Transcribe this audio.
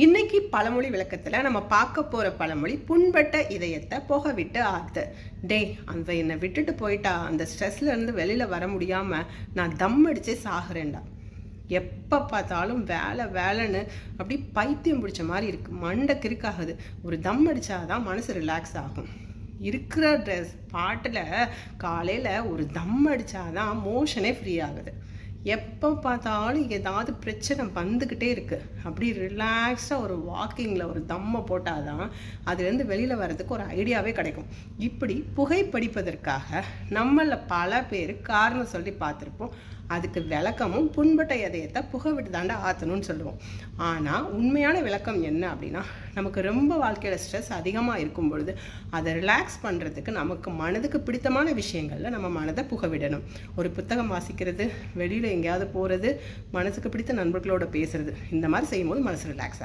இன்னைக்கு பழமொழி விளக்கத்தில் நம்ம பார்க்க போகிற பழமொழி புண்பட்ட இதயத்தை புகை விட்டு ஆத்து. டேய், அந்த என்னை விட்டுட்டு போயிட்டா அந்த ஸ்ட்ரெஸ்லேருந்து வெளியில் வர முடியாமல் நான் தம் அடிச்சே சாகுறேன்டா. எப்போ பார்த்தாலும் வேலை வேலைன்னு அப்படி பைத்தியம் பிடிச்ச மாதிரி இருக்குது. மண்டை கிறுக்காகுது. ஒரு தம் அடித்தாதான் மனசு ரிலாக்ஸ் ஆகும். இருக்கிற பாட்டில் காலையில் ஒரு தம் அடித்தாதான் மோஷனே ஃப்ரீ ஆகுது. எப்போ பார்த்தாலும் ஏதாவது பிரச்சனை வந்துக்கிட்டே இருக்குது. அப்படி ரிலாக்ஸாக ஒரு வாக்கிங்கில் ஒரு தம்மை போட்டால் தான் அதுலேருந்து வெளியில் வர்றதுக்கு ஒரு ஐடியாவே கிடைக்கும். இப்படி புகைப்பிடிப்பதற்காக நம்மளில் பல பேர் காரணம் சொல்லி பார்த்துருப்போம். அதுக்கு விளக்கமும் புண்பட்ட இதயத்தை புகை விட்டு தாண்டா ஆற்றணும்னு சொல்லுவோம். ஆனால் உண்மையான விளக்கம் என்ன அப்படின்னா, நமக்கு ரொம்ப வாழ்க்கையில் ஸ்ட்ரெஸ் அதிகமாக இருக்கும் பொழுது அதை ரிலாக்ஸ் பண்ணுறதுக்கு நமக்கு மனதுக்கு பிடித்தமான விஷயங்களில் நம்ம மனதை புகை விடணும். ஒரு புத்தகம் வாசிக்கிறது, வெளியில் எங்கேயாவது போகிறது, மனசுக்கு பிடித்த நண்பர்களோட பேசுறது, இந்த மாதிரி செய்யும்போது மனசு ரிலாக்ஸ் ஆகும்.